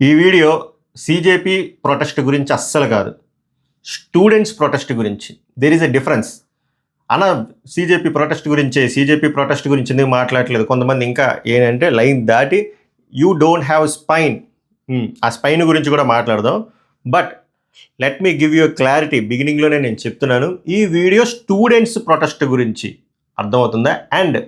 ఈ video CJP protest గురించి అస్సలు కాదు, స్టూడెంట్స్ ప్రొటెస్ట్ గురించి. దేర్ ఈజ్ ఎ డిఫరెన్స్ అన్న. సీజేపీ ప్రొటెస్ట్ గురించి ఎందుకు మాట్లాడట్లేదు కొంతమంది? ఇంకా ఏంటంటే లైన్ దాటి యూ డోంట్ హ్యావ్ స్పైన్, ఆ స్పైన్ గురించి కూడా మాట్లాడదాం. But let me give you clarity. బిగినింగ్లోనే నేను చెప్తున్నాను, ఈ వీడియో స్టూడెంట్స్ ప్రొటెస్ట్ గురించి, అర్థమవుతుందా? అండ్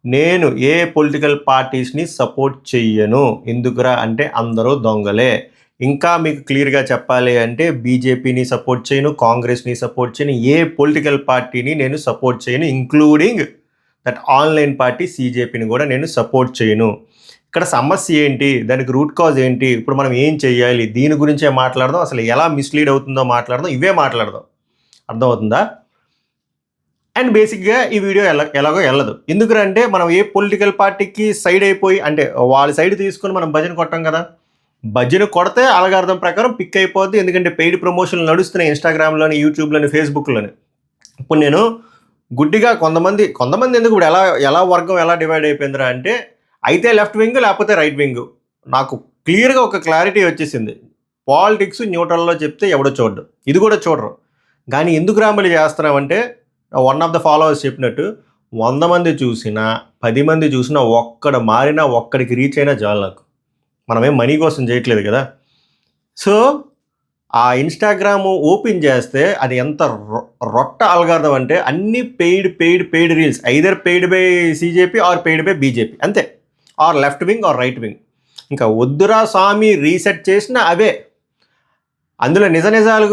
నేను ఏ పొలిటికల్ పార్టీస్ని సపోర్ట్ చెయ్యను. ఎందుకురా అంటే అందరూ దొంగలే. ఇంకా మీకు క్లియర్గా చెప్పాలి అంటే బీజేపీని సపోర్ట్ చేయను, కాంగ్రెస్ని సపోర్ట్ చేయను, ఏ పొలిటికల్ పార్టీని నేను సపోర్ట్ చేయను, ఇంక్లూడింగ్ దట్ ఆన్లైన్ పార్టీ సీజేపీని కూడా నేను సపోర్ట్ చేయను. ఇక్కడ సమస్య ఏంటి, దానికి రూట్ కాజ్ ఏంటి, ఇప్పుడు మనం ఏం చెయ్యాలి, దీని గురించే మాట్లాడదాం. అసలు ఎలా మిస్లీడ్ అవుతుందో మాట్లాడదాం, ఇవే మాట్లాడదాం. అర్థమవుతుందా? అండ్ బేసిక్గా ఈ వీడియో ఎలాగో వెళ్ళదు. ఎందుకంటే మనం ఏ పొలిటికల్ పార్టీకి సైడ్ అయిపోయి, అంటే వాళ్ళ సైడ్ తీసుకొని మనం భజన కొట్టాం కదా. భజన కొడితే అలగార్థం ప్రకారం పిక్ అయిపోద్ది. ఎందుకంటే పెయిడ్ ప్రమోషన్లు నడుస్తున్నాయి ఇన్స్టాగ్రామ్లోని, యూట్యూబ్లోని, ఫేస్బుక్లోని. ఇప్పుడు నేను గుడ్డిగా కొంతమంది ఎందుకు ఇప్పుడు ఎలా వర్గం ఎలా డివైడ్ అయిపోయిందిరా అంటే, అయితే లెఫ్ట్ వింగ్ లేకపోతే రైట్ వింగ్. నాకు క్లియర్గా ఒక క్లారిటీ వచ్చేసింది. పాలిటిక్స్ న్యూట్రల్లో చెప్తే ఎవడో చూడడు, ఇది కూడా చూడరు. కానీ ఎందుకు రాంబలి చేస్తున్నామంటే, వన్ ఆఫ్ ద ఫాలోవర్స్ చెప్పినట్టు 100 మంది చూసినా 10 మంది చూసినా ఒక్కడ మారినా ఒక్కడికి రీచ్ అయినా చాలు నాకు. మనమేం మనీ కోసం చేయట్లేదు కదా. సో ఆ ఇన్స్టాగ్రామ్ ఓపెన్ చేస్తే అది ఎంత రొట్ట అల్గార్థం అంటే అన్ని paid reels, either paid by CJP or paid by BJP, అంతే. Or left wing or right wing. ఇంకా వద్దురా స్వామి రీసెట్ చేసిన అవే. అందులో నిజాలు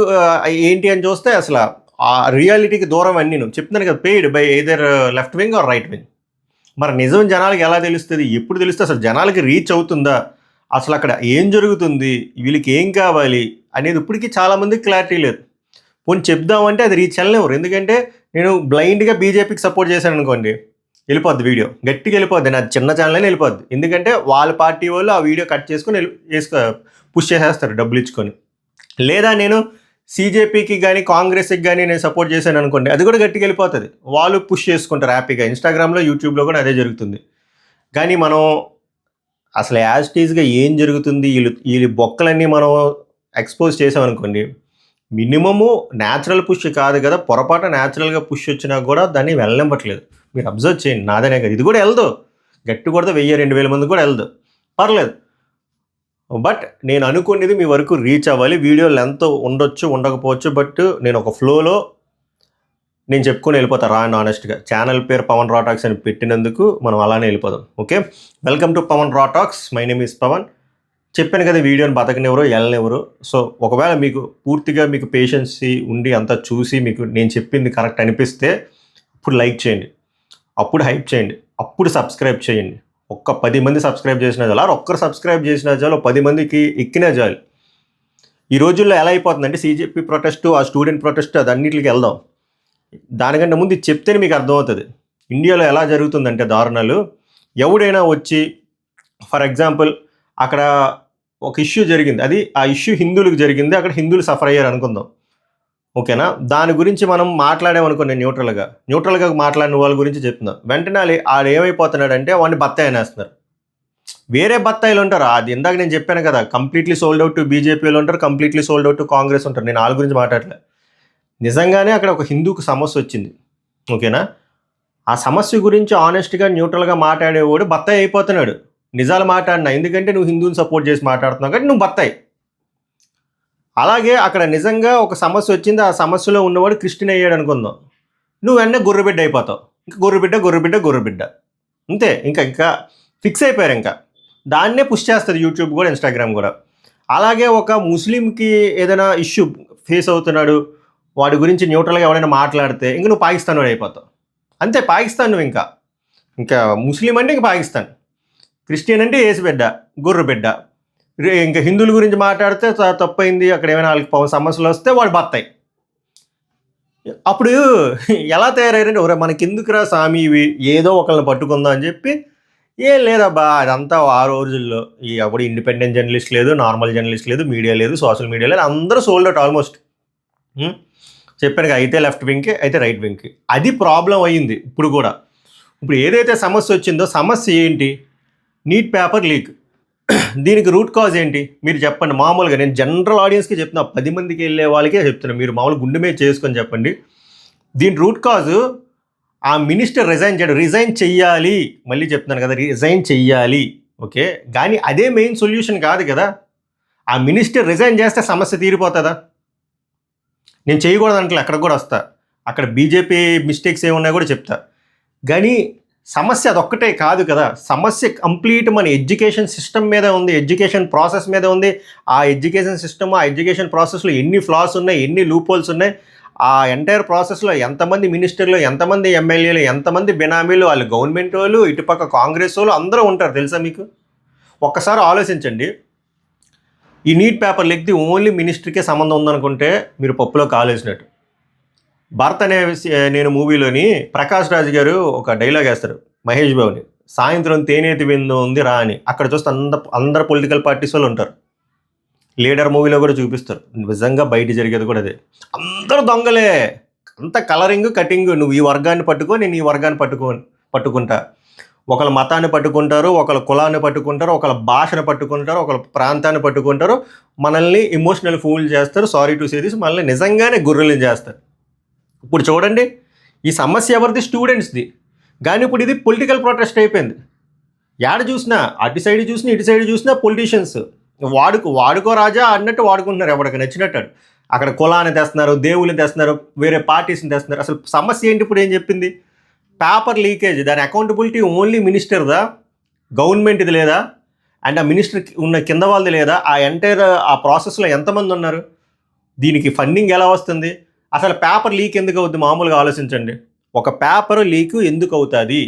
ఏంటి అని చూస్తే అసలు ఆ రియాలిటీకి దూరం అన్నీ. నేను చెప్తున్నాను కదా, paid by either left wing or right wing. మరి నిజం జనాలకి ఎలా తెలుస్తుంది, ఎప్పుడు తెలుస్తుంది, అసలు జనాలకి రీచ్ అవుతుందా, అసలు అక్కడ ఏం జరుగుతుంది, వీళ్ళకి ఏం కావాలి అనేది ఇప్పటికీ చాలామందికి క్లారిటీ లేదు. పోనీ చెప్దామంటే అది రీచ్ వెళ్ళలేరు. ఎందుకంటే నేను బ్లైండ్గా బీజేపీకి సపోర్ట్ చేశాను అనుకోండి, వెళ్ళిపోద్ది వీడియో, గట్టిగా వెళ్ళిపోద్ది. నాది చిన్న ఛానల్ అయినా వెళ్ళిపోద్ది. ఎందుకంటే వాళ్ళ పార్టీ వాళ్ళు ఆ వీడియో కట్ చేసుకొని పుష్ చేసేస్తారు డబ్బులు ఇచ్చుకొని. లేదా నేను సీజేపీకి కానీ కాంగ్రెస్కి కానీ నేను సపోర్ట్ చేశాను అనుకోండి, అది కూడా గట్టిగా వెళ్ళిపోతుంది. వాళ్ళు పుష్ చేసుకుంటారు హ్యాపీగా. ఇన్స్టాగ్రామ్లో, యూట్యూబ్లో కూడా అదే జరుగుతుంది. కానీ మనం అసలు యాజ్ టీజ్గా ఏం జరుగుతుంది, వీళ్ళు బొక్కలన్నీ మనం ఎక్స్పోజ్ చేసామనుకోండి, మినిమము న్యాచురల్ పుష్ కాదు కదా, పొరపాటు న్యాచురల్గా పుష్ వచ్చినా కూడా దాన్ని వెళ్ళనివ్వట్లేదు. మీరు అబ్జర్వ్ చేయండి, నాదనే కదా, ఇది కూడా వెళ్ళదు. గట్టి కొడితే 1000-2000 మంది కూడా వెళ్ళదు, పర్లేదు. బట్ నేను అనుకునేది మీ వరకు రీచ్ అవ్వాలి. వీడియో లెంత్ ఉండొచ్చు, ఉండకపోవచ్చు, బట్ నేను ఒక ఫ్లోలో నేను చెప్పుకొని వెళ్ళిపోతాను రా అండ్ ఆనెస్ట్గా. ఛానల్ పేరు పవన్ రా టాక్స్ అని పెట్టినందుకు మనం అలానే వెళ్ళిపోదాం. Okay, welcome to Pawan Raw Talks. My name is Pawan. చెప్పాను కదా, వీడియోని బతకనివ్వరు, వెళ్ళనివ్వరు. సో ఒకవేళ మీకు పూర్తిగా మీకు పేషెన్సీ ఉండి అంతా చూసి మీకు నేను చెప్పింది కరెక్ట్ అనిపిస్తే అప్పుడు లైక్ చేయండి, అప్పుడు హైప్ చేయండి, అప్పుడు సబ్స్క్రైబ్ చేయండి. ఒక్క 10 మంది సబ్స్క్రైబ్ చేసినా చాలు, ఒక్కరు సబ్స్క్రైబ్ చేసినా చాలు, 10 మందికి ఎక్కినా చాలు. ఈ రోజుల్లో ఎలా అయిపోతుందంటే సీజేపీ ప్రొటెస్ట్, ఆ స్టూడెంట్ ప్రొటెస్ట్, అది అన్నింటికి వెళ్దాం. దానికంటే ముందు ఇది చెప్తేనే మీకు అర్థమవుతుంది ఇండియాలో ఎలా జరుగుతుందంటే దారుణాలు. ఎవడైనా వచ్చి ఫర్ ఎగ్జాంపుల్ అక్కడ ఒక ఇష్యూ జరిగింది, అది ఆ ఇష్యూ హిందువులకు జరిగింది, అక్కడ హిందువులు సఫర్ అయ్యారు అనుకుందాం, ఓకేనా. దాని గురించి మనం మాట్లాడామనుకో, నేను న్యూట్రల్గా మాట్లాడిన వాళ్ళ గురించి చెప్తున్నాను. వెంటనే ఆడు ఏమైపోతున్నాడంటే వాడిని బత్తాయి అనేస్తున్నారు. వేరే బత్తాయిలు ఉంటారు, అది ఇందాక నేను చెప్పాను కదా, కంప్లీట్లీ సోల్డ్ అవుట్ టు బీజేపీలు ఉంటారు, completely sold out to Congress ఉంటారు. నేను వాళ్ళ గురించి మాట్లాడలే. నిజంగానే అక్కడ ఒక హిందూకి సమస్య వచ్చింది, ఓకేనా. ఆ సమస్య గురించి ఆనెస్ట్గా న్యూట్రల్గా మాట్లాడేవాడు బత్తాయి అయిపోతున్నాడు. నిజాలు మాట్లాడినా, ఎందుకంటే నువ్వు హిందూని సపోర్ట్ చేసి మాట్లాడుతున్నావు కాబట్టి నువ్వు బత్తాయి. అలాగే అక్కడ నిజంగా ఒక సమస్య వచ్చింది, ఆ సమస్యలో ఉన్నవాడు క్రిస్టియన్ అయ్యాడు అనుకుందాం, నువ్వు వెంటనే గొర్రెబిడ్డ అయిపోతావు. ఇంకా గొర్రెబిడ్డ అంతే. ఇంకా ఫిక్స్ అయిపోయారు. ఇంకా దాన్నే పుష్ చేస్తుంది యూట్యూబ్ కూడా, ఇన్స్టాగ్రామ్ కూడా. అలాగే ఒక ముస్లింకి ఏదైనా ఇష్యూ ఫేస్ అవుతున్నాడు, వాడి గురించి న్యూట్రల్గా ఎవరైనా మాట్లాడితే ఇంక నువ్వు పాకిస్తాన్ వాడు అయిపోతావు. అంతే, పాకిస్తాన్ నువ్వు. ఇంకా ముస్లిం అంటే ఇంక పాకిస్తాన్, క్రిస్టియన్ అంటే ఏసుబిడ్డ, గొర్రెబిడ్డ. ఇంకా హిందువుల గురించి మాట్లాడితే తప్పైంది, అక్కడ ఏమైనా వాళ్ళకి సమస్యలు వస్తే వాడు బత్తాయి. అప్పుడు ఎలా తయారయ్యారంటే, ఒరే మనకెందుకురా స్వామి ఇవి, ఏదో ఒకళ్ళని పట్టుకుందాం అని చెప్పి, ఏం లేదబ్బా అదంతా ఆ రోజుల్లో ఎవడు ఇండిపెండెంట్ జర్నలిస్ట్ లేదు, నార్మల్ జర్నలిస్ట్ లేదు, మీడియా లేదు, సోషల్ మీడియా లేదు, అందరూ సోల్డ్ అవుట్ ఆల్మోస్ట్. చెప్పాను, అయితే లెఫ్ట్ వింగ్కి అయితే రైట్ వింగ్కి. అది ప్రాబ్లం అయ్యింది. ఇప్పుడు కూడా ఇప్పుడు ఏదైతే సమస్య వచ్చిందో, సమస్య ఏంటి, నీట్ పేపర్ లీక్. దీనికి రూట్ కాజ్ ఏంటి మీరు చెప్పండి. మామూలుగా నేను జనరల్ ఆడియన్స్కి చెప్తున్నా, 10 మందికి వెళ్ళే వాళ్ళకే చెప్తున్నా, మీరు మామూలు గుండె మీద చేసుకొని చెప్పండి. దీని రూట్ కాజు ఆ మినిస్టర్ రిజైన్ చెయ్యాలి. మళ్ళీ చెప్తున్నాను కదా, రిజైన్ చెయ్యాలి. ఓకే, కానీ అదే మెయిన్ సొల్యూషన్ కాదు కదా. ఆ మినిస్టర్ రిజైన్ చేస్తే సమస్య తీరిపోతుందా? నేను చేయకూడదు అంటే అక్కడ కూడా వస్తా, అక్కడ బీజేపీ మిస్టేక్స్ ఏమున్నాయో కూడా చెప్తా. కానీ సమస్య అదొక్కటే కాదు కదా. సమస్య కంప్లీట్ మన ఎడ్యుకేషన్ సిస్టమ్ మీద ఉంది, ఎడ్యుకేషన్ ప్రాసెస్ మీద ఉంది. ఆ ఎడ్యుకేషన్ సిస్టమ్, ఆ ఎడ్యుకేషన్ ప్రాసెస్లో ఎన్ని ఫ్లాస్ ఉన్నాయి, ఎన్ని లూప్ హోల్స్ ఉన్నాయి, ఆ ఎంటైర్ ప్రాసెస్లో ఎంతమంది మినిస్టర్లు, ఎంతమంది ఎమ్మెల్యేలు, ఎంతమంది బినామీలు, వాళ్ళు గవర్నమెంట్ వాళ్ళు, ఇటుపక్క కాంగ్రెస్ వాళ్ళు అందరూ ఉంటారు తెలుసా మీకు? ఒక్కసారి ఆలోచించండి. ఈ నీట్ పేపర్ లీక్ది ఓన్లీ మినిస్టర్కే సంబంధం ఉందనుకుంటే మీరు పప్పులో కాలేసినట్టు. భరత్ అనే నేను మూవీలోని ప్రకాష్ రాజ్ గారు ఒక డైలాగ్ వేస్తారు మహేష్ బాబుని, సాయంత్రం తేనేతి విందు ఉంది రా అని. అక్కడ చూస్తే అందరు పొలిటికల్ పార్టీస్ వాళ్ళు ఉంటారు. లీడర్ మూవీలో కూడా చూపిస్తారు, నిజంగా బయట జరిగేది కూడా అదే. అందరూ దొంగలే, అంత కలరింగ్ కటింగ్. నువ్వు ఈ వర్గాన్ని పట్టుకో, నేను ఈ వర్గాన్ని పట్టుకుంటా. ఒకళ్ళ మతాన్ని పట్టుకుంటారు, ఒకళ్ళ కులాన్ని పట్టుకుంటారు, ఒకళ్ళ భాషను పట్టుకుంటారు, ఒకళ్ళ ప్రాంతాన్ని పట్టుకుంటారు, మనల్ని ఇమోషనల్ ఫూల్ చేస్తారు. సారీ టు సే దిస్, మనల్ని నిజంగానే గుర్రెలు చేస్తారు. ఇప్పుడు చూడండి, ఈ సమస్య ఎవరిది? స్టూడెంట్స్ది. కానీ ఇప్పుడు ఇది పొలిటికల్ ప్రొటెస్ట్ అయిపోయింది. యాడ చూసినా, అటు సైడ్ చూసినా ఇటు సైడ్ చూసినా పొలిటీషియన్స్ వాడుకో రాజా అన్నట్టు వాడుకుంటున్నారు, ఎవరికి నచ్చినట్టు. అక్కడ కులాన్ని తెస్తున్నారు, దేవుళ్ళని తెస్తున్నారు, వేరే పార్టీస్ని తెస్తున్నారు. అసలు సమస్య ఏంటి? ఇప్పుడు ఏం చెప్పింది? పేపర్ లీకేజ్, దాని అకౌంటబిలిటీ ఓన్లీ మినిస్టర్దా, గవర్నమెంట్ది లేదా, అండ్ ఆ మినిస్టర్ ఉన్న కింద వాళ్ళది లేదా? ఆ ఎంటైర్ ఆ ప్రాసెస్లో ఎంతమంది ఉన్నారు? దీనికి ఫండింగ్ ఎలా వస్తుంది? అసలు పేపర్ లీక్ ఎందుకు అవుతుంది? మామూలుగా ఆలోచించండి. ఒక పేపర్ లీక్ ఎందుకు అవుతుంది?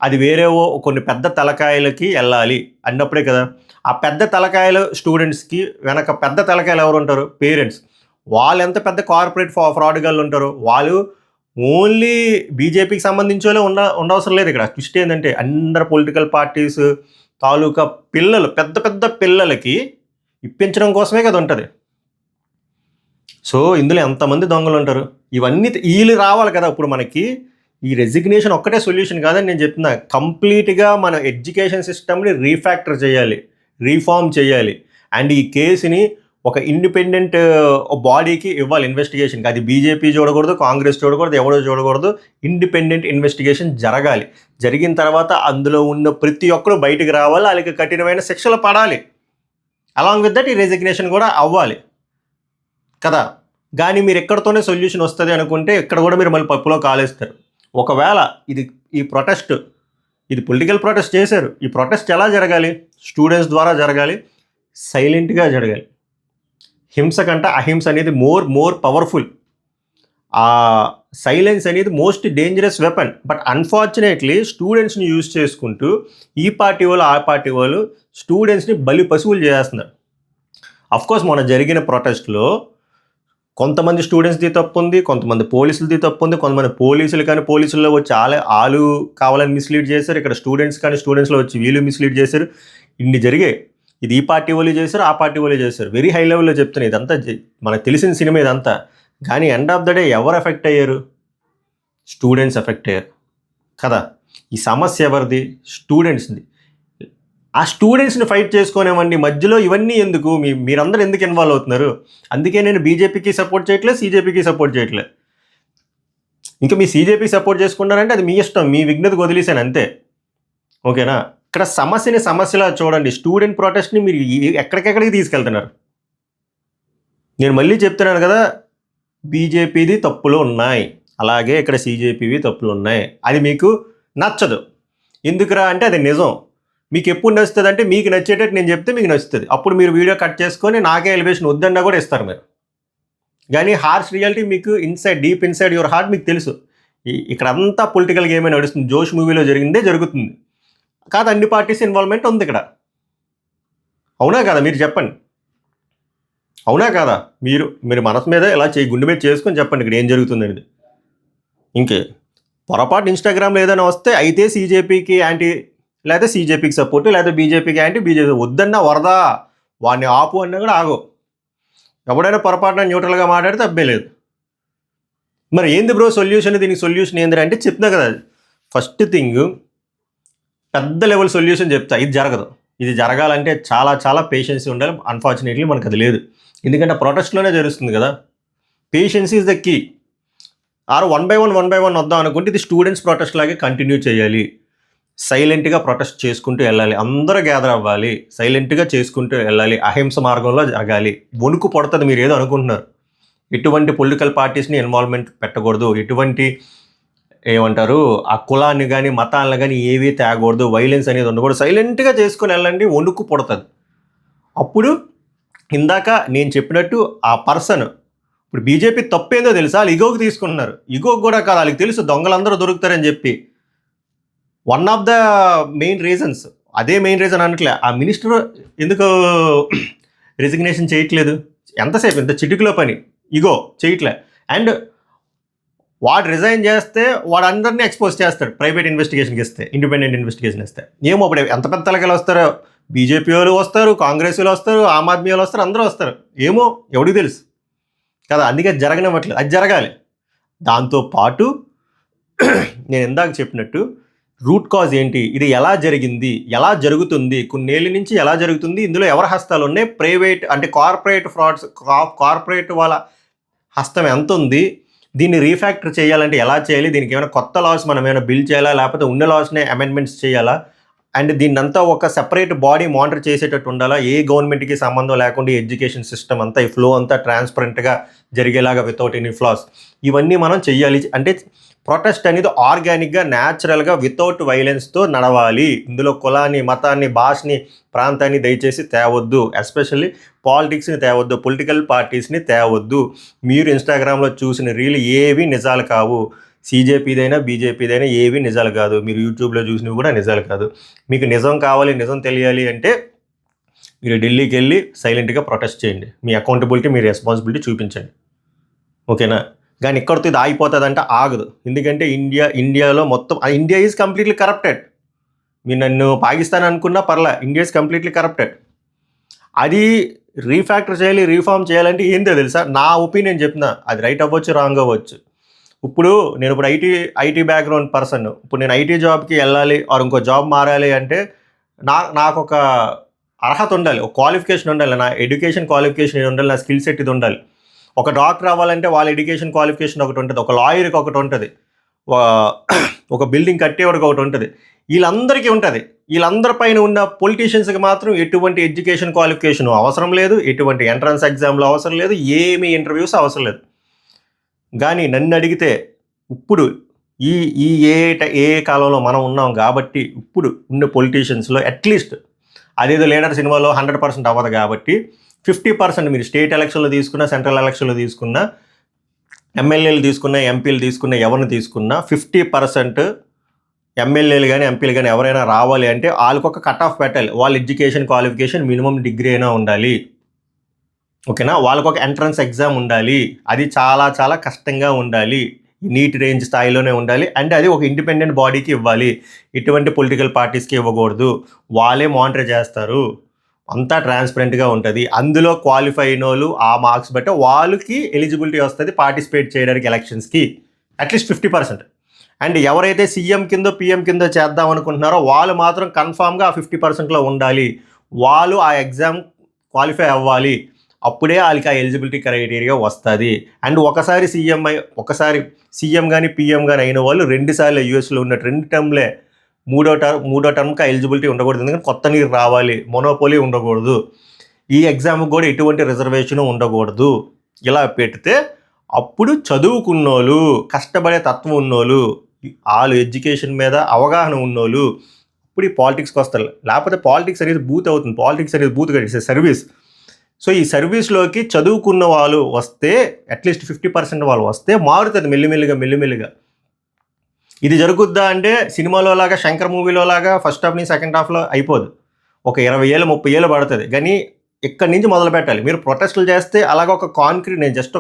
అది వేరేవో కొన్ని పెద్ద తలకాయలకి వెళ్ళాలి అన్నప్పుడే కదా. ఆ పెద్ద తలకాయలు స్టూడెంట్స్కి వెనక పెద్ద తలకాయలు ఎవరు ఉంటారు? పేరెంట్స్. వాళ్ళు ఎంత పెద్ద కార్పొరేట్ ఫ్రాడ్గాళ్ళు ఉంటారు? వాళ్ళు ఓన్లీ బీజేపీకి సంబంధించి ఉండవసరం లేదు. ఇక్కడ ట్విస్ట్ ఏంటంటే అందరు పొలిటికల్ పార్టీస్ తాలూకా పిల్లలు, పెద్ద పెద్ద పిల్లలకి ఇప్పించడం కోసమే కదా ఉంటుంది. సో ఇందులో ఎంతమంది దొంగలు ఉంటారు? ఇవన్నీ వీళ్ళు రావాలి కదా. ఇప్పుడు మనకి ఈ రెసిగ్నేషన్ ఒక్కటే సొల్యూషన్ కాదని నేను చెప్తున్నా. కంప్లీట్గా మన ఎడ్యుకేషన్ సిస్టమ్ని రీఫ్యాక్టర్ చేయాలి, రీఫార్మ్ చేయాలి. అండ్ ఈ కేసుని ఒక ఇండిపెండెంట్ బాడీకి ఇవ్వాలి ఇన్వెస్టిగేషన్కి. అది బీజేపీ చూడకూడదు, కాంగ్రెస్ చూడకూడదు, ఎవడో చూడకూడదు. ఇండిపెండెంట్ ఇన్వెస్టిగేషన్ జరగాలి. జరిగిన తర్వాత అందులో ఉన్న ప్రతి ఒక్కరు బయటకు రావాలి, వాళ్ళకి కఠినమైన శిక్షలు పడాలి. అలాంగ్ విత్ దట్ ఈ రెసిగ్నేషన్ కూడా అవ్వాలి కదా. కానీ మీరు ఎక్కడితోనే సొల్యూషన్ వస్తుంది అనుకుంటే ఇక్కడ కూడా మీరు మళ్ళీ పప్పులో కాలేస్తారు. ఒకవేళ ఈ ప్రొటెస్ట్, ఇది పొలిటికల్ ప్రొటెస్ట్ చేశారు. ఈ ప్రొటెస్ట్ ఎలా జరగాలి? స్టూడెంట్స్ ద్వారా జరగాలి, సైలెంట్గా జరగాలి. హింస కంటే అహింస అనేది మోర్ పవర్ఫుల్. ఆ సైలెన్స్ అనేది most dangerous weapon. But unfortunately స్టూడెంట్స్ని యూజ్ చేసుకుంటూ ఈ పార్టీ వాళ్ళు ఆ పార్టీ వాళ్ళు స్టూడెంట్స్ని బలి పశువులు చేస్తున్నారు. అఫ్కోర్స్ మొన్న జరిగిన ప్రొటెస్ట్లో కొంతమంది స్టూడెంట్స్ది తప్పు ఉంది, కొంతమంది పోలీసులది తప్పు ఉంది. కొంతమంది పోలీసులు కానీ పోలీసుల్లో వచ్చి వాళ్ళు కావాలని మిస్లీడ్ చేశారు. ఇక్కడ స్టూడెంట్స్ కానీ స్టూడెంట్స్లో వచ్చి వీళ్ళు మిస్లీడ్ చేశారు. ఇన్ని జరిగాయి. ఇది ఈ పార్టీ వాళ్ళు చేశారు, ఆ పార్టీ వాళ్ళు చేశారు. వెరీ హై లెవెల్లో చెప్తున్నాయి. ఇదంతా మనకు తెలిసిన సినిమా ఇదంతా. కానీ ఎండ్ ఆఫ్ ద డే ఎవరు ఎఫెక్ట్ అయ్యారు? స్టూడెంట్స్ ఎఫెక్ట్ అయ్యారు కదా. ఈ సమస్య ఎవరిది? స్టూడెంట్స్ది. ఆ స్టూడెంట్స్ని ఫైట్ చేసుకోనివ్వండి. మధ్యలో ఇవన్నీ ఎందుకు? మీరందరూ ఎందుకు ఇన్వాల్వ్ అవుతున్నారు? అందుకే నేను బీజేపీకి సపోర్ట్ చేయట్లేదు, సీజేపీకి సపోర్ట్ చేయట్లేదు. ఇంకా మీ సీజేపీ సపోర్ట్ చేసుకున్నారంటే అది మీ ఇష్టం, మీ విఘ్నతకు వదిలేసాను అంతే. ఓకేనా? ఇక్కడ సమస్యలా చూడండి. స్టూడెంట్ ప్రొటెస్ట్ని మీరు ఎక్కడికెక్కడికి తీసుకెళ్తున్నారు? నేను మళ్ళీ చెప్తున్నాను కదా, బీజేపీది తప్పులు ఉన్నాయి, అలాగే ఇక్కడ సీజేపీవి తప్పులు ఉన్నాయి. అది మీకు నచ్చదు. ఎందుకురా అంటే అది నిజం. మీకు ఎప్పుడు నచ్చుతుంది అంటే మీకు నచ్చేటట్టు నేను చెప్తే మీకు నచ్చుతుంది. అప్పుడు మీరు వీడియో కట్ చేసుకొని నాకే ఎలివేషన్ వద్దన్నా కూడా ఇస్తారు మీరు. కానీ హార్ష్ రియాలిటీ మీకు డీప్ ఇన్సైడ్ యువర్ హార్ట్ మీకు తెలుసు. ఇక్కడ అంతా పొలిటికల్ గేమే నడుస్తుంది. జోష్ మూవీలో జరిగిందే జరుగుతుంది కాదు. అన్ని పార్టీస్ ఇన్వాల్వ్మెంట్ ఉంది ఇక్కడ. అవునా కదా? మీరు చెప్పండి. అవునా కాదా? మీరు మనసు మీద ఇలా గుండె మీద చేసుకొని చెప్పండి ఇక్కడ ఏం జరుగుతుంది అనేది. ఇంకే పొరపాటు ఇన్స్టాగ్రామ్లో ఏదైనా వస్తే అయితే సీజేపీకి యాంటీ, లేదా సీజేపీకి సపోర్ట్, లేదా బీజేపీకి యాంటీ, బీజేపీ వద్దన్నా వరదా వాడిని ఆపు అన్నా కూడా ఆగో. ఎవడైనా పొరపాటున న్యూట్రల్గా మాట్లాడితే అబ్బే లేదు. మరి ఏంది బ్రో సొల్యూషన్? దీనికి సొల్యూషన్ ఏంది అంటే చెప్తున్నా కదా. ఫస్ట్ థింగ్ పెద్ద లెవెల్ సొల్యూషన్ చెప్తా, ఇది జరగదు. ఇది జరగాలంటే చాలా చాలా పేషెన్సీ ఉండాలి. అన్ఫార్చునేట్లీ మనకు అది లేదు. ఎందుకంటే ప్రొటెస్ట్లోనే జరుగుతుంది కదా. Patience is the key. ఆరు వన్ బై వన్ వద్దాం అనుకుంటే ఇది స్టూడెంట్స్ ప్రొటెస్ట్ లాగే కంటిన్యూ చేయాలి. సైలెంట్గా ప్రొటెస్ట్ చేసుకుంటూ వెళ్ళాలి. అందరూ గ్యాదర్ అవ్వాలి. సైలెంట్గా చేసుకుంటూ వెళ్ళాలి. అహింస మార్గంలో జరగాలి. వణుకు పడుతుంది. మీరు ఏదో అనుకుంటున్నారు. ఎటువంటి పొలిటికల్ పార్టీస్ని ఇన్వాల్వ్మెంట్ పెట్టకూడదు. ఎటువంటి ఏమంటారు ఆ కులాన్ని కానీ మతాలను కానీ ఏవీ తేగకూడదు. వైలెన్స్ అనేది ఉండకూడదు. సైలెంట్గా చేసుకొని వెళ్ళండి. వణుకు పుడుతుంది. అప్పుడు ఇందాక నేను చెప్పినట్టు ఆ పర్సన్ ఇప్పుడు బీజేపీ తప్పేందో తెలుసా? వాళ్ళు ఇగోకి తీసుకుంటున్నారు. ఇగోకి కూడా కాదు, వాళ్ళకి తెలుసు దొంగలందరూ దొరుకుతారని చెప్పి. One of the main reasons, అదే మెయిన్ రీజన్ అనట్లే, ఆ మినిస్టర్ ఎందుకు రిజిగ్నేషన్ చేయట్లేదు? ఎంతసేపు ఇంత చిటికలో పని, ఇగో చేయట్లే. అండ్ వాడు రిజైన్ చేస్తే వాడు అందరినీ ఎక్స్పోజ్ చేస్తాడు. ప్రైవేట్ ఇన్వెస్టిగేషన్కి ఇస్తే, ఇండిపెండెంట్ ఇన్వెస్టిగేషన్ ఇస్తే ఏమో అప్పుడు ఎంత పెద్ద తలకాయలు వస్తారో. బీజేపీ వాళ్ళు వస్తారు, కాంగ్రెస్ వాళ్ళు వస్తారు, ఆమ్ ఆద్మీ వాళ్ళు వస్తారు, అందరూ వస్తారు. ఏమో ఎవడికి తెలుసు కదా. అందుకే జరగనివ్వట్లేదు. అది జరగాలి. దాంతోపాటు నేను ఇందాక చెప్పినట్టు రూట్ కాజ్ ఏంటి, ఇది ఎలా జరిగింది, ఎలా జరుగుతుంది, కొన్నేళ్ళ నుంచి ఎలా జరుగుతుంది, ఇందులో ఎవరి హస్తాలు ఉన్నాయి, ప్రైవేట్ అంటే కార్పొరేట్ ఫ్రాడ్స్, కార్పొరేట్ వాళ్ళ హస్తం ఎంత ఉంది, దీన్ని రీఫ్యాక్టర్ చేయాలంటే ఎలా చేయాలి, దీనికి ఏమైనా కొత్త లాస్ మనం ఏమైనా బిల్డ్ చేయాలా, లేకపోతే ఉన్న లాస్నే అమెండ్మెంట్స్ చేయాలా, అండ్ దీన్నంతా ఒక సెపరేట్ బాడీ మానిటర్ చేసేటట్టు ఉండాలా, ఏ గవర్నమెంట్కి సంబంధం లేకుండా ఎడ్యుకేషన్ సిస్టమ్ అంతా ఈ ఫ్లో అంతా ట్రాన్స్పరెంట్గా జరిగేలాగా వితౌట్ ఎనీ ఫ్లాస్ ఇవన్నీ మనం చెయ్యాలి. అంటే ప్రొటెస్ట్ అనేది ఆర్గానిక్గా న్యాచురల్గా వితౌట్ వైలెన్స్తో నడవాలి. ఇందులో కులాన్ని మతాన్ని భాషని ప్రాంతాన్ని దయచేసి తేవద్దు. Especially పాలిటిక్స్ని తేవద్దు, political పార్టీస్ని తేవద్దు. మీరు ఇన్స్టాగ్రామ్లో చూసిన రీల్ ఏవి నిజాలు కావు. సీజేపీదైనా బీజేపీదైనా ఏవి నిజాలు కాదు. మీరు యూట్యూబ్లో చూసినవి కూడా నిజాలు కాదు. మీకు నిజం కావాలి, నిజం తెలియాలి అంటే మీరు ఢిల్లీకి వెళ్ళి సైలెంట్గా ప్రొటెస్ట్ చేయండి. మీ అకౌంటబిలిటీ, మీ రెస్పాన్సిబిలిటీ చూపించండి. ఓకేనా? కానీ ఇక్కడితో ఇది ఆగిపోతుందంటే ఆగదు. ఎందుకంటే ఇండియాలో మొత్తం ఇండియా ఈజ్ కంప్లీట్లీ కరప్టెడ్. మీరు నన్ను పాకిస్తాన్ అనుకున్నా పర్లే, ఇండియా ఈజ్ కంప్లీట్లీ కరప్టెడ్. అది రీఫ్యాక్టర్ చేయాలి, రీఫార్మ్ చేయాలంటే ఏంటో తెలుసా? నా ఒపీనియన్ చెప్తున్నా, అది రైట్ అవ్వచ్చు, రాంగ్ అవ్వచ్చు. ఇప్పుడు నేను ఐటీ బ్యాక్గ్రౌండ్ పర్సన్. ఇప్పుడు నేను ఐటీ జాబ్కి వెళ్ళాలి ఆర్ ఇంకో జాబ్ మారాలి అంటే నాకు ఒక అర్హత ఉండాలి, ఒక క్వాలిఫికేషన్ ఉండాలి. నా ఎడ్యుకేషన్ క్వాలిఫికేషన్ ఇది ఉండాలి, నా స్కిల్ సెట్ ఇది ఉండాలి. ఒక డాక్టర్ అవ్వాలంటే వాళ్ళ ఎడ్యుకేషన్ క్వాలిఫికేషన్ ఒకటి ఉంటుంది, ఒక లాయర్కి ఒకటి ఉంటుంది, ఒక బిల్డింగ్ కట్టేవాడికి ఒకటి ఉంటుంది. వీళ్ళందరికీ ఉంటుంది. వీళ్ళందరిపైన ఉన్న పొలిటీషియన్స్కి మాత్రం ఎటువంటి ఎడ్యుకేషన్ క్వాలిఫికేషన్ అవసరం లేదు, ఎటువంటి ఎంట్రన్స్ ఎగ్జామ్లో అవసరం లేదు, ఏమీ ఇంటర్వ్యూస్ అవసరం లేదు. కానీ నన్ను అడిగితే ఇప్పుడు ఈ ఏ కాలంలో మనం ఉన్నాం కాబట్టి ఇప్పుడు ఉన్న పొలిటీషియన్స్లో అట్లీస్ట్ అదేదో లీడర్ సినిమాలో 100% అవ్వదు కాబట్టి 50% మీరు స్టేట్ ఎలక్షన్లో తీసుకున్నా, సెంట్రల్ ఎలక్షన్లో తీసుకున్నా, ఎమ్మెల్యేలు తీసుకున్నా, ఎంపీలు తీసుకున్నా, ఎవరిని తీసుకున్నా 50% ఎమ్మెల్యేలు కానీ ఎంపీలు కానీ ఎవరైనా రావాలి అంటే వాళ్ళకొక కట్ ఆఫ్ పెట్టాలి. వాళ్ళ ఎడ్యుకేషన్ క్వాలిఫికేషన్ మినిమం డిగ్రీ అయినా ఉండాలి. ఓకేనా? వాళ్ళకు ఒక ఎంట్రన్స్ ఎగ్జామ్ ఉండాలి. అది చాలా చాలా కష్టంగా ఉండాలి. నీట్ రేంజ్ స్థాయిలోనే ఉండాలి. అండ్ అది ఒక ఇండిపెండెంట్ బాడీకి ఇవ్వాలి. ఎటువంటి పొలిటికల్ పార్టీస్కి ఇవ్వకూడదు. వాళ్ళే మానిటర్ చేస్తారు. అంతా ట్రాన్స్పరెంట్గా ఉంటుంది. అందులో క్వాలిఫై అయిన వాళ్ళు ఆ మార్క్స్ బట్టి వాళ్ళకి ఎలిజిబిలిటీ వస్తుంది పార్టిసిపేట్ చేయడానికి ఎలక్షన్స్కి, అట్లీస్ట్ 50%. అండ్ ఎవరైతే సీఎం కిందో పిఎం కిందో చేద్దాం అనుకుంటున్నారో వాళ్ళు మాత్రం కన్ఫామ్గా ఆ 50%లో ఉండాలి. వాళ్ళు ఆ ఎగ్జామ్ క్వాలిఫై అవ్వాలి. అప్పుడే వాళ్ళకి ఆ ఎలిజిబిలిటీ క్రైటీరియా వస్తుంది. అండ్ ఒకసారి సీఎం కానీ పిఎం కానీ అయిన వాళ్ళు 2 సార్లు యూఎస్లో ఉన్నట్టు 2 టర్మ్లే, మూడో టర్మ్కి ఆ ఎలిజిబిలిటీ ఉండకూడదు. ఎందుకంటే కొత్త నీరు రావాలి, మొనోపోలీ ఉండకూడదు, ఈ ఎగ్జామ్కి కూడా ఎటువంటి రిజర్వేషను ఉండకూడదు. ఇలా పెడితే అప్పుడు చదువుకున్నోళ్ళు, కష్టపడే తత్వం ఉన్నోళ్ళు, వాళ్ళు ఎడ్యుకేషన్ మీద అవగాహన ఉన్నోళ్ళు ఇప్పుడు ఈ పాలిటిక్స్కి వస్తారు. లేకపోతే పాలిటిక్స్ అనేది బూత్ అవుతుంది. పాలిటిక్స్ అనేది బూత్ కాదు, సర్వీస్. సో ఈ సర్వీస్లోకి చదువుకున్న వాళ్ళు వస్తే, అట్లీస్ట్ 50% వాళ్ళు వస్తే మారుతుంది మెల్లిమెల్లిగా. ఇది జరుగుద్దా అంటే సినిమాలో లాగా, శంకర్ మూవీలో లాగా ఫస్ట్ హాఫ్ నుంచి సెకండ్ హాఫ్లో అయిపోదు. ఒక 20 ఏళ్ళు 30 ఏళ్ళు పడుతుంది. కానీ ఇక్కడి నుంచి మొదలు పెట్టాలి. మీరు ప్రొటెస్టులు చేస్తే అలాగ ఒక కాంక్రీట్, నేను జస్ట్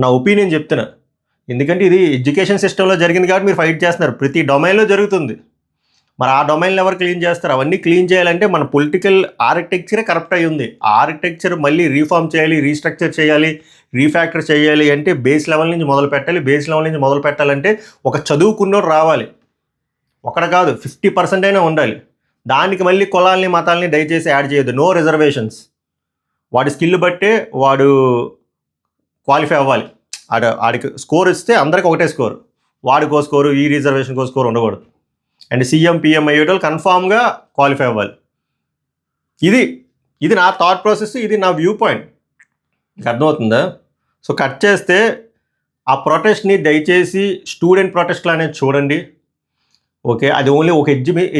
నా ఒపీనియన్ చెప్తున్నా. ఎందుకంటే ఇది ఎడ్యుకేషన్ సిస్టంలో జరిగింది కాబట్టి మీరు ఫైట్ చేస్తున్నారు. ప్రతి డొమైన్లో జరుగుతుంది. మరి ఆ డొమైన్లు ఎవరు క్లీన్ చేస్తారు? అవన్నీ క్లీన్ చేయాలంటే మన పొలిటికల్ ఆర్కిటెక్చరే కరప్ట్ అయి ఉంది. ఆ ఆర్కిటెక్చర్ మళ్ళీ రీఫార్మ్ చేయాలి, రీస్ట్రక్చర్ చేయాలి, రీఫ్యాక్టర్ చేయాలి అంటే బేస్ లెవెల్ నుంచి మొదలు పెట్టాలి. బేస్ లెవెల్ నుంచి మొదలు పెట్టాలంటే ఒక చదువుకున్నోడు రావాలి. ఒకటి కాదు, 50% అయినా ఉండాలి. దానికి మళ్ళీ కులాల్ని మతాల్ని దయచేసి యాడ్ చేయొద్దు. No reservations. వాడి స్కిల్ బట్టే వాడు క్వాలిఫై అవ్వాలి. ఆడికి స్కోర్ ఇస్తే అందరికి ఒకటే స్కోర్, వాడికో స్కోరు, ఈ రిజర్వేషన్కో స్కోర్ ఉండకూడదు. అండ్ సీఎం పిఎం అయ్యేటోళ్ళు కన్ఫామ్గా క్వాలిఫై అవ్వాలి. ఇది నా థాట్ ప్రాసెస్, ఇది నా వ్యూ పాయింట్. మీకు అర్థమవుతుందా? సో కట్ చేస్తే ఆ ప్రొటెస్ట్ని దయచేసి స్టూడెంట్ ప్రొటెస్ట్లు అనేది చూడండి. ఓకే, అది ఓన్లీ ఒక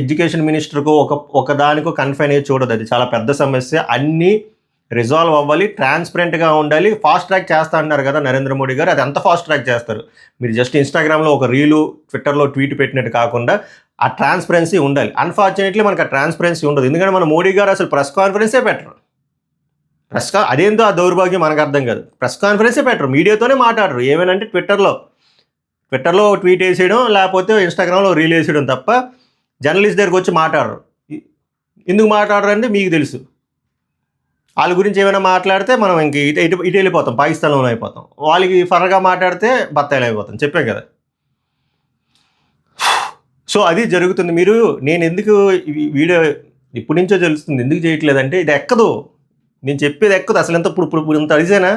ఎడ్యుకేషన్ మినిస్టర్కో ఒక దానికో కన్ఫైన్ అయ్యి చూడదు. అది చాలా పెద్ద సమస్య. అన్నీ రిజాల్వ్ అవ్వాలి, ట్రాన్స్పరెంట్గా ఉండాలి. ఫాస్ట్ ట్రాక్ చేస్తా అన్నారు కదా నరేంద్ర మోడీ గారు, అది ఎంత ఫాస్ట్ ట్రాక్ చేస్తారు? మీరు జస్ట్ ఇన్స్టాగ్రామ్లో ఒక రీలు, ట్విట్టర్లో ట్వీట్ పెట్టినట్టు కాకుండా ఆ ట్రాన్స్పరెన్సీ ఉండాలి. అన్ఫార్చునేట్లీ మనకు ఆ ట్రాన్స్పరెన్సీ ఉండదు. ఎందుకంటే మన మోడీ గారు అసలు ప్రెస్ కాన్ఫరెన్సే పెట్టరు. అదేందో ఆ దౌర్భాగ్యం మనకు అర్థం కాదు. ప్రెస్ కాన్ఫరెన్సే పెట్టరు, మీడియాతోనే మాట్లాడరు. ఏమేనంటే ట్విట్టర్లో ట్వీట్ వేసేయడం, లేకపోతే ఇన్స్టాగ్రామ్లో రీల్ వేసేయడం తప్ప జర్నలిస్ట్ దగ్గరికి వచ్చి మాట్లాడరు. ఎందుకు మాట్లాడరు అంటే మీకు తెలుసు. వాళ్ళ గురించి ఏమైనా మాట్లాడితే మనం ఇంక ఇటు వెళ్ళిపోతాం, పాకిస్తాన్లో అయిపోతాం. వాళ్ళకి ఫర్గా మాట్లాడితే బత్తాయిలు అయిపోతాం. చెప్పాం కదా. సో అది జరుగుతుంది. నేను ఎందుకు వీడియో ఇప్పటి నుంచో తెలుస్తుంది ఎందుకు చేయట్లేదంటే, ఇది ఎక్కదు, నేను చెప్పేది ఎక్కదు అసలు. ఇప్పుడు ఇంత అడిసేనా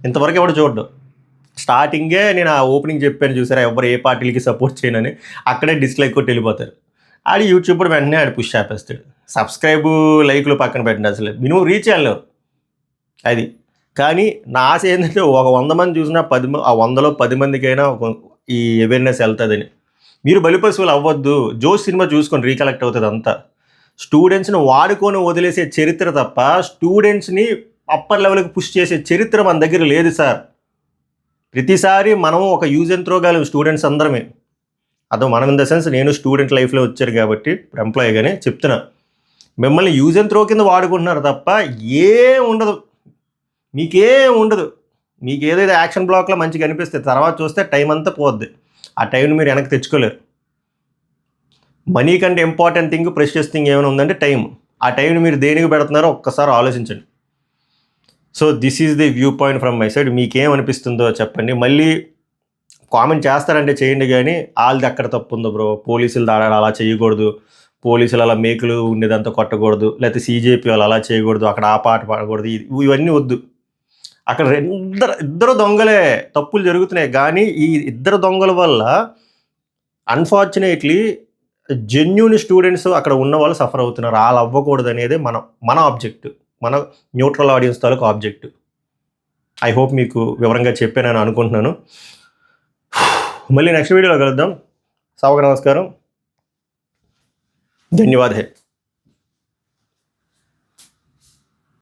ఇంతవరకు ఎవడు చూడ్డు. స్టార్టింగే నేను ఆ ఓపెనింగ్ చెప్పాను చూసారా, ఎవరు ఏ పార్టీలకి సపోర్ట్ చేయనని, అక్కడే డిస్లైక్ కొట్టి వెళ్ళిపోతారు. ఆడి యూట్యూబ్ కూడా వెంటనే ఆడి పుష్ చేపేస్తాడు. సబ్స్క్రైబ్ లైక్లు పక్కన పెట్టండి, అసలు మినిమం రీచ్ అయ్యలేవు అది. కానీ నా ఆశ ఏంటంటే ఒక 100 మంది చూసినా ఆ 100లో 10 మందికైనా ఈ అవేర్నెస్ వెళ్తుందని. మీరు బలిపశువులు అవ్వద్దు. జోష్ సినిమా చూసుకొని రీకలెక్ట్ అవుతుంది అంతా. స్టూడెంట్స్ని వాడుకొని వదిలేసే చరిత్ర తప్ప స్టూడెంట్స్ని అప్పర్ లెవెల్కి పుష్ చేసే చరిత్ర మన దగ్గర లేదు సార్. ప్రతిసారి మనం ఒక యూజ్ అండ్ త్రో గాలి స్టూడెంట్స్ అందరమే. మనం ఇన్ ద సెన్స్ నేను స్టూడెంట్ లైఫ్లో వచ్చారు కాబట్టి ఎంప్లాయీగానే చెప్తున్నా, మిమ్మల్ని యూజ్ అండ్ త్రో కింద వాడుకుంటున్నారు తప్ప ఏం ఉండదు, మీకేం ఉండదు. మీకు ఏదైతే యాక్షన్ బ్లాక్లో మంచిగా అనిపిస్తే తర్వాత చూస్తే టైం అంతా పోద్ది. ఆ టైంని మీరు వెనక్కి తెచ్చుకోలేరు. మనీ కంటే ఇంపార్టెంట్ థింగ్, ప్రెషియస్ థింగ్ ఏమైనా ఉందంటే టైం. ఆ టైంని మీరు దేనికి పెడుతున్నారో ఒక్కసారి ఆలోచించండి. So this is the view point from my side. మీకేమనిపిస్తుందో చెప్పండి. మళ్ళీ కామెంట్ చేస్తారంటే చేయండి, కానీ వాళ్ళది అక్కడ తప్పు ఉందో బ్రో, పోలీసులు దాడాలి అలా చేయకూడదు, పోలీసులు అలా మేకులు ఉండేదంతా కొట్టకూడదు, లేకపోతే సీజేపీ వాళ్ళు అలా చేయకూడదు, అక్కడ ఆ పాట పాడకూడదు, ఇవన్నీ వద్దు. అక్కడ ఇద్దరు దొంగలే, తప్పులు జరుగుతున్నాయి. కానీ ఈ ఇద్దరు దొంగల వల్ల అన్ఫార్చునేట్లీ జెన్యూన్ స్టూడెంట్స్ అక్కడ ఉన్న వాళ్ళు సఫర్ అవుతున్నారు. వాళ్ళు అవ్వకూడదు అనేది మన ఆబ్జెక్టివ్, మన న్యూట్రల్ ఆడియన్స్ తాలూకు ఆబ్జెక్టివ్. ఐ హోప్ మీకు వివరంగా చెప్పానని అనుకుంటున్నాను. మళ్ళీ నెక్స్ట్ వీడియోలో కలుద్దాం. సభకు నమస్కారం, ధన్యవాదాలు.